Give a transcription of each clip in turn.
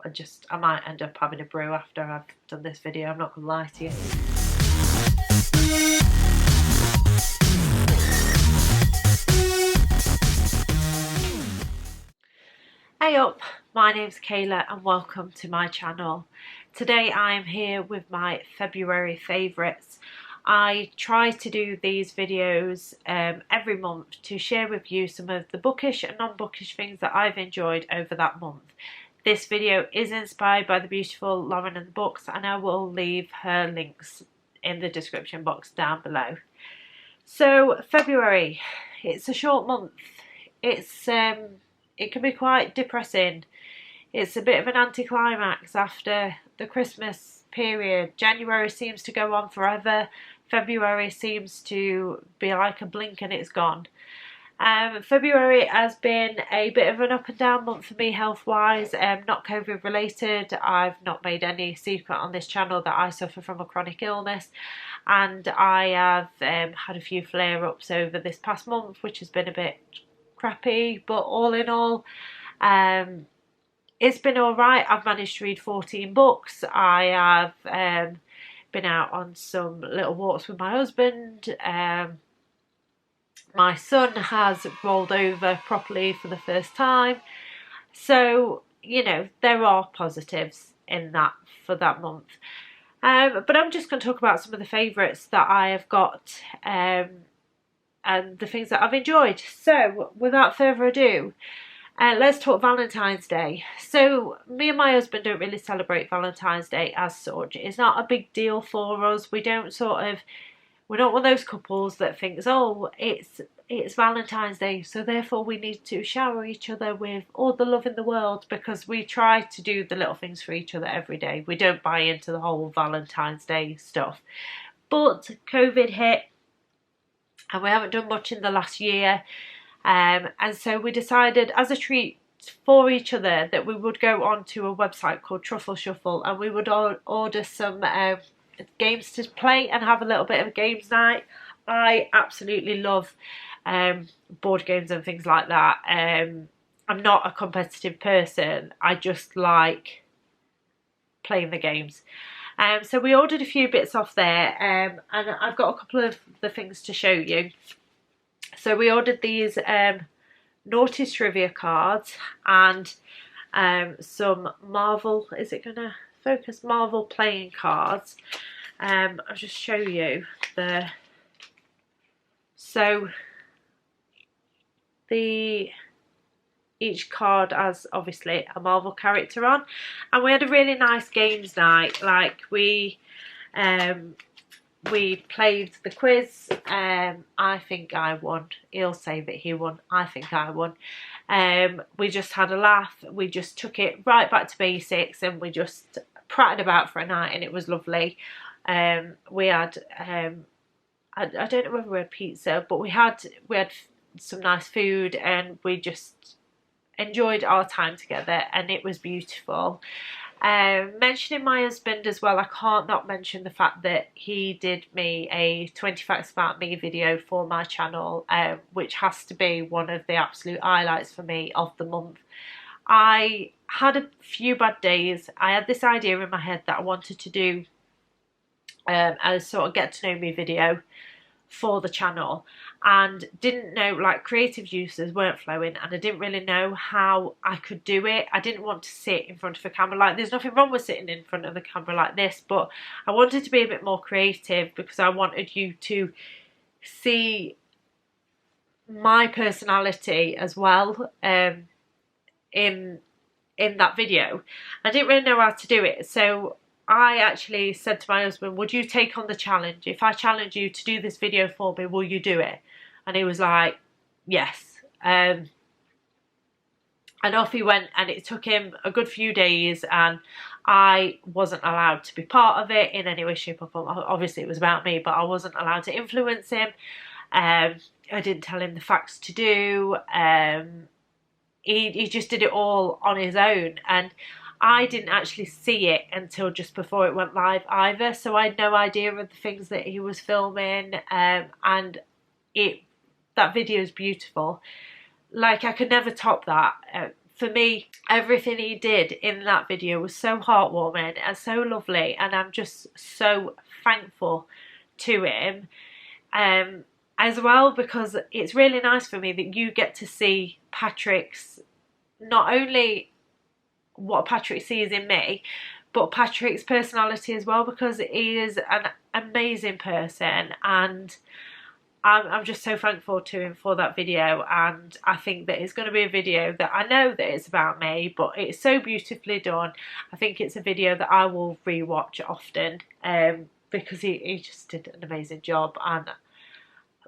I might end up having a brew after I've done this video, I'm not gonna lie to you. Hey up, my name's Kayla and welcome to my channel. Today I am here with my February favourites. I try to do these videos every month to share with you some of the bookish and non-bookish things that I've enjoyed over that month. This video is inspired by the beautiful Lauren and the Books, and I will leave her links in the description box down below. So February, it's a short month. It can be quite depressing. It's a bit of an anticlimax after the Christmas period. January seems to go on forever. February seems to be like a blink and it's gone. February has been a bit of an up and down month for me health-wise, not COVID related. I've not made any secret on this channel that I suffer from a chronic illness, and I have had a few flare-ups over this past month, which has been a bit crappy, but all in all, it's been alright. I've managed to read 14 books. I have been out on some little walks with my husband. My son has rolled over properly for the first time. So, you know, there are positives in that for that month. But I'm just going to talk about some of the favourites that I have got and the things that I've enjoyed. So, without further ado, let's talk Valentine's Day. So, me and my husband don't really celebrate Valentine's Day as such. It's not a big deal for us. We're not one of those couples that thinks, oh, it's Valentine's Day, so therefore we need to shower each other with all the love in the world, because we try to do the little things for each other every day. We don't buy into the whole Valentine's Day stuff. But COVID hit, and we haven't done much in the last year. And so we decided, as a treat for each other, that we would go onto a website called Truffle Shuffle, and we would order some games to play and have a little bit of a games night. I absolutely love board games and things like that. I'm not a competitive person. I just like playing the games. So we ordered a few bits off there, and I've got a couple of the things to show you. So we ordered these naughty trivia cards and some Marvel, is it going to focus? Marvel playing cards. I'll just show you each card has obviously a Marvel character on, and we had a really nice games night. Like we played the quiz. I think I won. He'll say that he won. I think I won. We just had a laugh. We just took it right back to basics, and we just pratted about for a night, and it was lovely. We had I don't know whether we had pizza, but we had some nice food, and we just enjoyed our time together, and it was beautiful. Mentioning my husband as well, I can't not mention the fact that he did me a 20 facts about me video for my channel, which has to be one of the absolute highlights for me of the month. I had a few bad days. I had this idea in my head that I wanted to do a sort of get to know me video for the channel, and didn't know, like, creative juices weren't flowing, and I didn't really know how I could do it. I didn't want to sit in front of a camera. Like, there's nothing wrong with sitting in front of the camera like this, but I wanted to be a bit more creative because I wanted you to see my personality as well in that video. I didn't really know how to do it, so I actually said to my husband, would you take on the challenge? If I challenge you to do this video for me, will you do it? And he was like, yes. And off he went, and it took him a good few days, and I wasn't allowed to be part of it in any way, shape or form. Obviously it was about me, but I wasn't allowed to influence him. I didn't tell him the facts to do. He just did it all on his own, and I didn't actually see it until just before it went live either, so I had no idea of the things that he was filming, and that video is beautiful. Like, I could never top that. for me, everything he did in that video was so heartwarming and so lovely, and I'm just so thankful to him. As well, because it's really nice for me that you get to see Patrick's, not only what Patrick sees in me, but Patrick's personality as well, because he is an amazing person, and I'm just so thankful to him for that video. And I think that it's going to be a video that, I know that it's about me, but it's so beautifully done. I think it's a video that I will rewatch often, because he just did an amazing job. And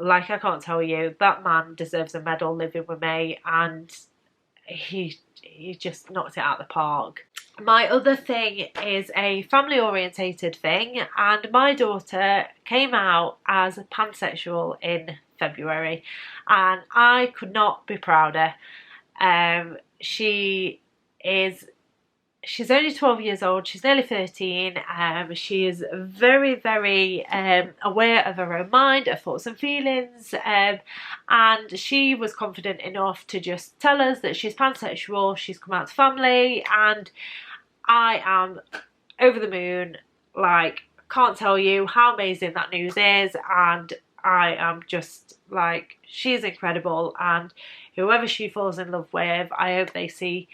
like, I can't tell you, that man deserves a medal living with me, and he just knocked it out of the park. My other thing is a family orientated thing, and my daughter came out as pansexual in February, and I could not be prouder. She's only 12 years old, she's nearly 13. She is very, very aware of her own mind, her thoughts and feelings, and she was confident enough to just tell us that she's pansexual, she's come out to family, and I am over the moon. Like, can't tell you how amazing that news is, and I am just like, she's incredible, and whoever she falls in love with, I hope they see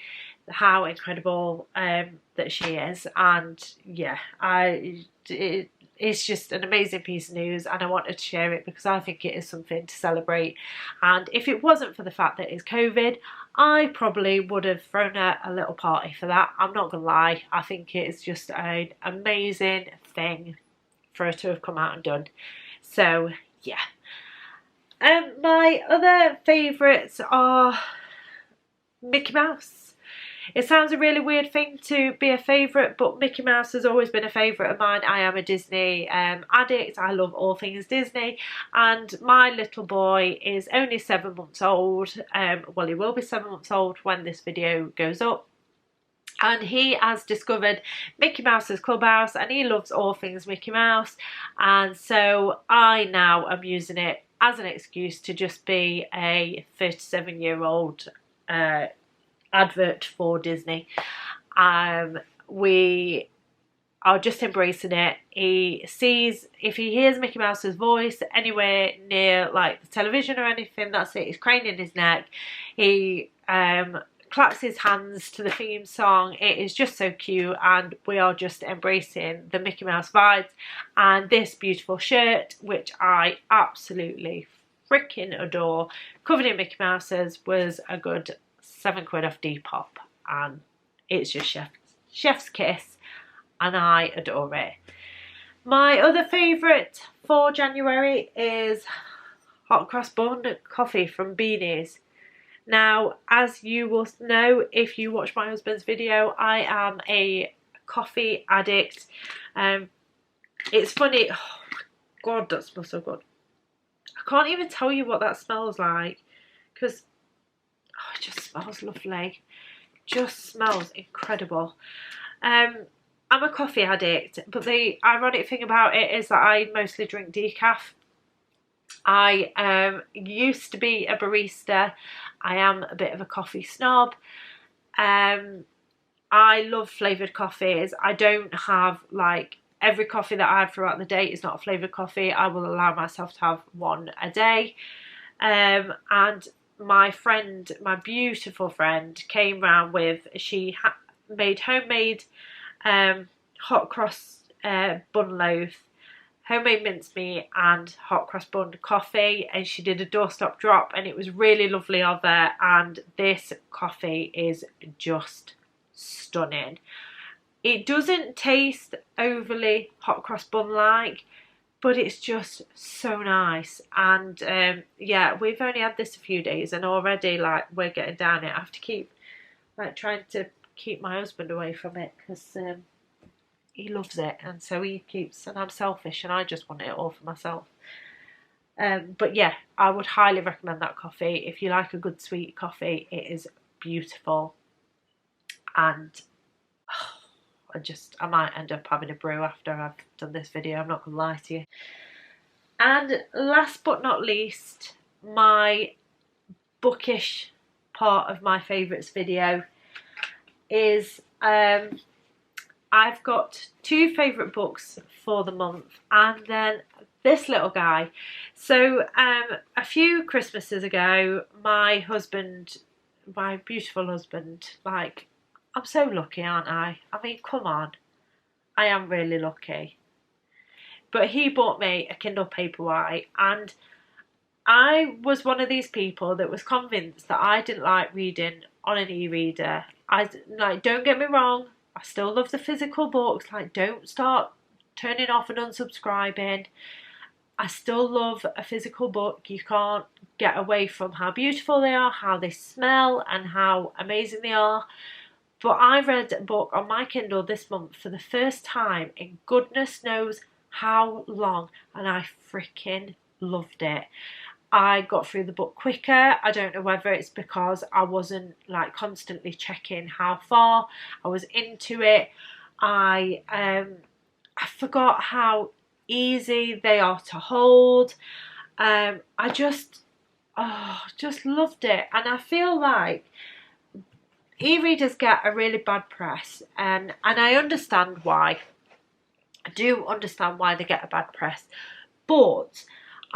how incredible that she is. And yeah, it's just an amazing piece of news, and I wanted to share it because I think it is something to celebrate. And if it wasn't for the fact that it's COVID, I probably would have thrown a little party for that. I'm not gonna lie, I think it is just an amazing thing for her to have come out and done. So yeah. My other favourites are Mickey Mouse. It sounds a really weird thing to be a favourite, but Mickey Mouse has always been a favourite of mine. I am a Disney addict. I love all things Disney, and my little boy is only 7 months old. Well, he will be 7 months old when this video goes up. And he has discovered Mickey Mouse's Clubhouse, and he loves all things Mickey Mouse. And so I now am using it as an excuse to just be a 37-year-old advert for Disney. We are just embracing it. He sees, if he hears Mickey Mouse's voice anywhere near like the television or anything, that's it, he's craning his neck. He claps his hands to the theme song. It is just so cute, and we are just embracing the Mickey Mouse vibes. And this beautiful shirt, which I absolutely freaking adore, covered in Mickey Mouse's, was a good £7 off Depop, and it's just chef's kiss, and I adore it. My other favourite for January is hot cross bun coffee from Beanies. Now, as you will know if you watch my husband's video, I am a coffee addict. It's funny, oh my god, that smells so good. I can't even tell you what that smells like, because it just smells lovely. Just smells incredible. I'm a coffee addict, but the ironic thing about it is that I mostly drink decaf. I used to be a barista. I am a bit of a coffee snob. I love flavoured coffees. I don't have, like, every coffee that I have throughout the day is not a flavoured coffee. I will allow myself to have one a day. And my friend, my beautiful friend, came round with, she made homemade hot cross bun loaf, homemade mincemeat and hot cross bun coffee, and she did a doorstop drop, and it was really lovely of her. And this coffee is just stunning. It doesn't taste overly hot cross bun like, but it's just so nice. And yeah, we've only had this a few days, and already, like, we're getting down it. I have to keep, like, trying to keep my husband away from it, because he loves it, and so he keeps, and I'm selfish and I just want it all for myself. But yeah, I would highly recommend that coffee. If you like a good sweet coffee, it is beautiful. And I might end up having a brew after I've done this video, I'm not gonna lie to you. And last but not least, my bookish part of my favourites video is I've got 2 favourite books for the month, and then this little guy. So a few Christmases ago, my husband, my beautiful husband, like, I'm so lucky, aren't I? I mean, come on, I am really lucky. But he bought me a Kindle Paperwhite, and I was one of these people that was convinced that I didn't like reading on an e-reader. Don't get me wrong, I still love the physical books. Like, don't start turning off and unsubscribing. I still love a physical book. You can't get away from how beautiful they are, how they smell, and how amazing they are. But I read a book on my Kindle this month for the first time in goodness knows how long, and I freaking loved it. I got through the book quicker. I don't know whether it's because I wasn't like constantly checking how far I was into it. I forgot how easy they are to hold. I just loved it, and I feel like e-readers get a really bad press, and I understand why. I do understand why they get a bad press, but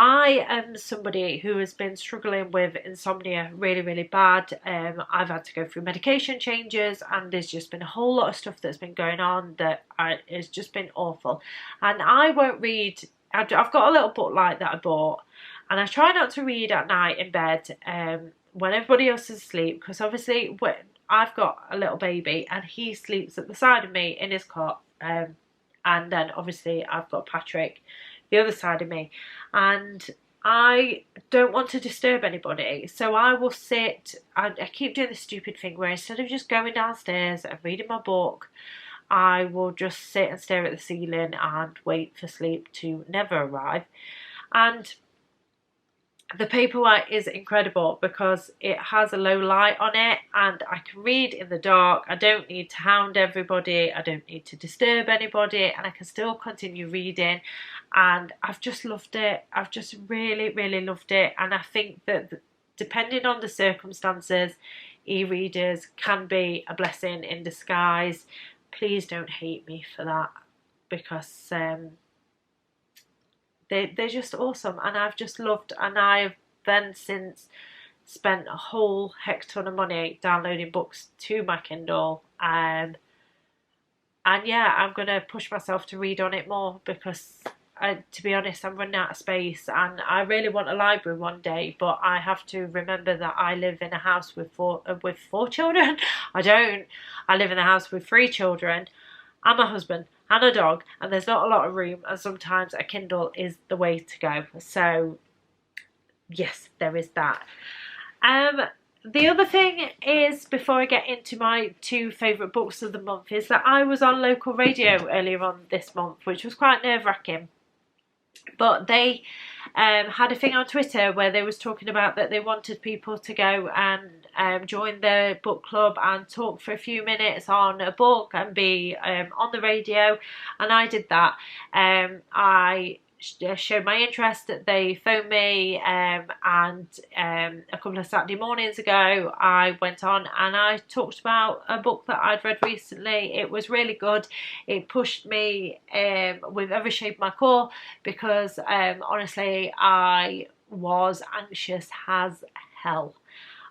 I am somebody who has been struggling with insomnia really, really bad. I've had to go through medication changes, and there's just been a whole lot of stuff that's been going on that it's just been awful. And I won't read. I've got a little book light that I bought, and I try not to read at night in bed when everybody else is asleep, because obviously when I've got a little baby and he sleeps at the side of me in his cot, and then obviously I've got Patrick the other side of me, and I don't want to disturb anybody, so I will sit and I keep doing this stupid thing where instead of just going downstairs and reading my book, I will just sit and stare at the ceiling and wait for sleep to never arrive. And the Paperwhite is incredible because it has a low light on it, and I can read in the dark. I don't need to hound everybody, I don't need to disturb anybody, and I can still continue reading. And I've just loved it. I've just really, really loved it. And I think that depending on the circumstances, e-readers can be a blessing in disguise. Please don't hate me for that, because they're just awesome, and I've just loved, and I've then since spent a whole heck ton of money downloading books to my Kindle, and yeah, I'm gonna push myself to read on it more, because to be honest, I'm running out of space, and I really want a library one day, but I have to remember that I live in a house with four children. I don't. I live in a house with 3 children and my husband and a dog, and there's not a lot of room, and sometimes a Kindle is the way to go. So yes, there is that. The other thing is, before I get into my 2 favourite books of the month, is that I was on local radio earlier on this month, which was quite nerve-wracking. But they had a thing on Twitter where they was talking about that they wanted people to go and join their book club and talk for a few minutes on a book and be on the radio, and I did that. I showed my interest. They phoned me, and a couple of Saturday mornings ago I went on and I talked about a book that I'd read recently. It was really good. It pushed me with every shape of my core, because honestly I was anxious as hell.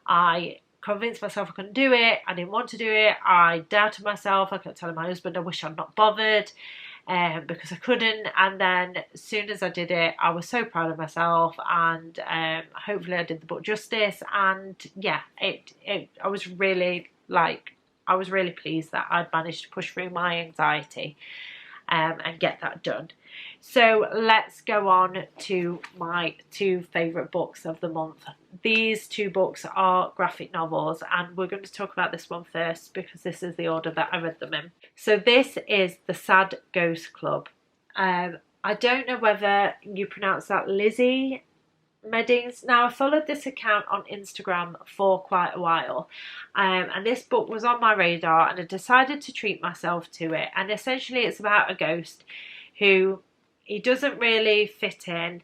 I convinced myself I couldn't do it. I didn't want to do it. I doubted myself. I kept telling my husband I wish I'd not bothered, because I couldn't. And then as soon as I did it, I was so proud of myself, and hopefully I did the book justice. And yeah, I was really pleased that I'd managed to push through my anxiety and get that done. So let's go on to my 2 favourite books of the month. These 2 books are graphic novels, and we're going to talk about this one first because this is the order that I read them in. So this is The Sad Ghost Club. I don't know whether you pronounce that Lizzie Meddings. Now, I followed this account on Instagram for quite a while, and this book was on my radar, and I decided to treat myself to it. And essentially it's about a ghost who he doesn't really fit in.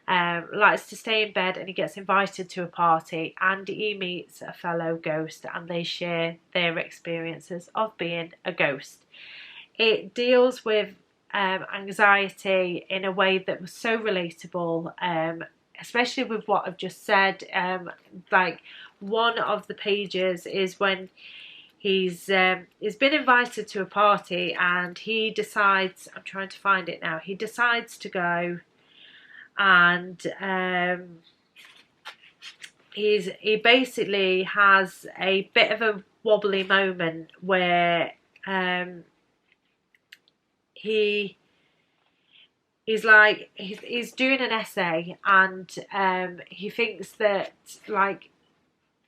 likes to stay in bed, and he gets invited to a party, and he meets a fellow ghost, and they share their experiences of being a ghost. It deals with anxiety in a way that was so relatable, especially with what I've just said. Like, one of the pages is when he's been invited to a party, and he decides, I'm trying to find it now, he decides to go, and he basically has a bit of a wobbly moment where he's doing an essay, and he thinks that, like,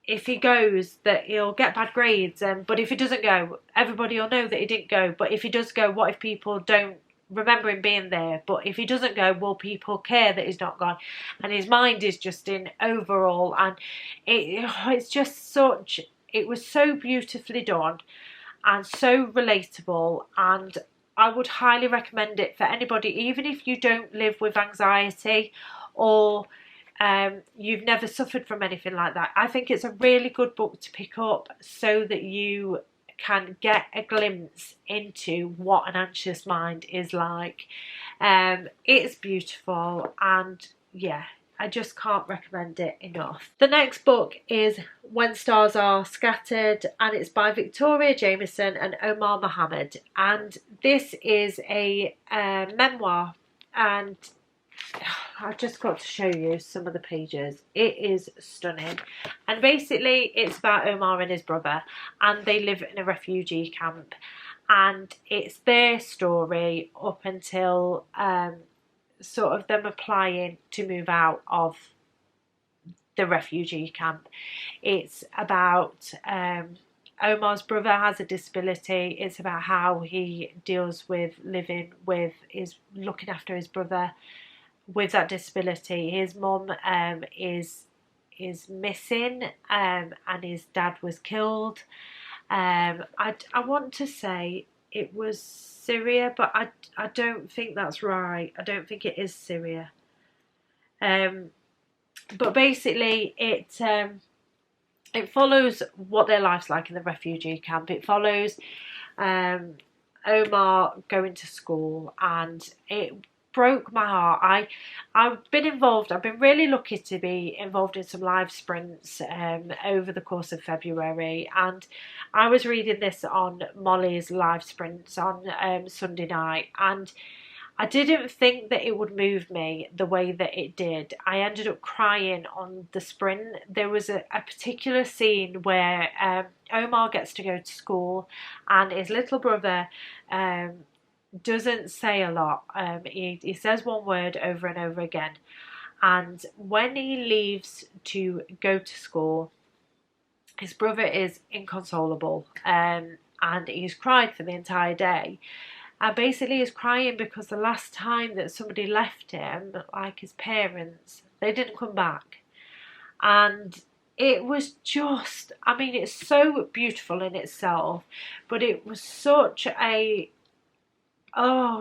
if he goes, that he'll get bad grades, but if he doesn't go, everybody will know that he didn't go. But if he does go, what if people don't remember him being there? But if he doesn't go, will people care that he's not gone? And his mind is just in overall, and it's just such, it was so beautifully done and so relatable, and I would highly recommend it for anybody, even if you don't live with anxiety, or you've never suffered from anything like that. I think it's a really good book to pick up so that you can get a glimpse into what an anxious mind is like. It's beautiful, and yeah, I just can't recommend it enough. The next book is When Stars Are Scattered, and it's by Victoria Jameson and Omar Mohammed, and this is a memoir, and I've just got to show you some of the pages. It is stunning. And basically it's about Omar and his brother, and they live in a refugee camp, and it's their story up until sort of them applying to move out of the refugee camp. It's about Omar's brother has a disability. It's about how he deals with looking after his brother with that disability. His mum is missing, and his dad was killed. I want to say it was Syria, but I don't think that's right. I don't think it is Syria. But basically it follows what their life's like in the refugee camp. It follows Omar going to school, and it broke my heart. I've been really lucky to be involved in some live sprints over the course of February, and I was reading this on Molly's live sprints on Sunday night, and I didn't think that it would move me the way that it did. I ended up crying on the sprint. There was a particular scene where Omar gets to go to school, and his little brother doesn't say a lot. He says one word over and over again, and when he leaves to go to school, his brother is inconsolable, and he's cried for the entire day, and basically he's crying because the last time that somebody left him, like his parents, they didn't come back. And it was just, I mean, it's so beautiful in itself, but it was such a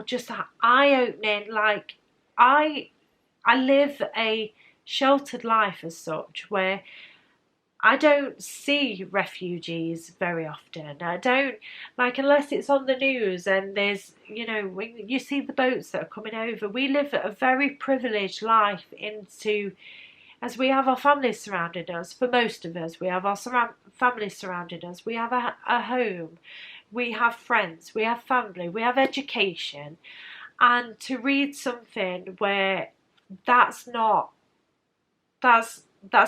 just eye-opening. Like, I live a sheltered life as such, where I don't see refugees very often. I don't, like, unless it's on the news and there's, you know, when you see the boats that are coming over. We live a very privileged life as we have our families surrounding us. For most of us, we have our families surrounding us. We have a home. We have friends, we have family, we have education, and to read something where that's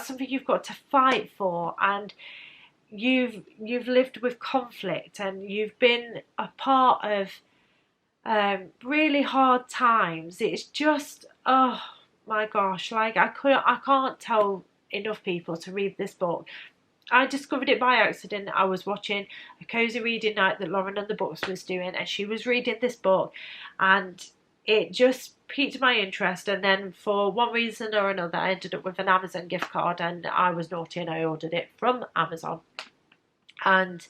something you've got to fight for, and you've lived with conflict, and you've been a part of really hard times. It's just, oh my gosh, like I can't tell enough people to read this book. I discovered it by accident. I was watching a cozy reading night that Lauren and the Books was doing, and she was reading this book, and it just piqued my interest. And then for one reason or another, I ended up with an Amazon gift card, and I was naughty and I ordered it from Amazon. And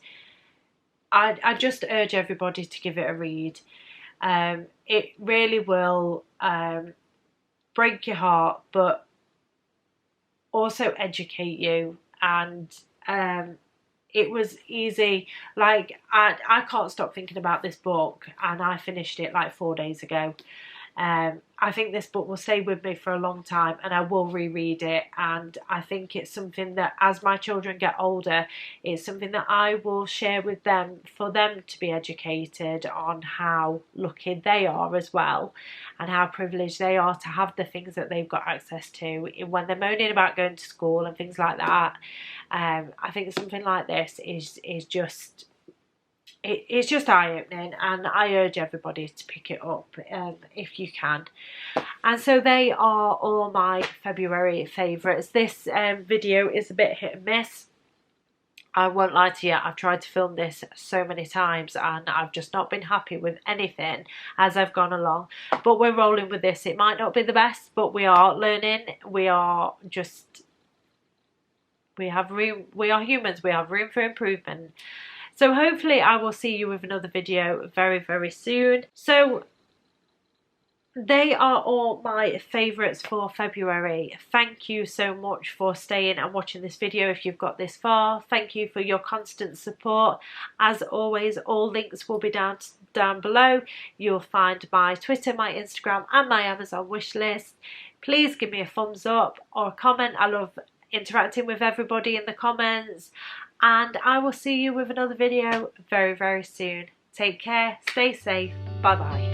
I just urge everybody to give it a read. It really will break your heart, but also educate you. And it was easy. Like, I can't stop thinking about this book, and I finished it like 4 days ago. I think this book will stay with me for a long time, and I will reread it. And I think it's something that, as my children get older, it's something that I will share with them, for them to be educated on how lucky they are as well, and how privileged they are to have the things that they've got access to when they're moaning about going to school and things like that. I think something like this is just, it's just eye-opening, and I urge everybody to pick it up if you can. And so they are all my February favourites. This video is a bit hit and miss. I won't lie to you, I've tried to film this so many times and I've just not been happy with anything as I've gone along. But we're rolling with this. It might not be the best, but we are learning. We are just, we are humans, we have room for improvement. So hopefully I will see you with another video very, very soon. So they are all my favourites for February. Thank you so much for staying and watching this video if you've got this far. Thank you for your constant support. As always, all links will be down below. You'll find my Twitter, my Instagram and my Amazon wishlist. Please give me a thumbs up or a comment. I love interacting with everybody in the comments. And I will see you with another video very, very soon. Take care, stay safe, bye bye.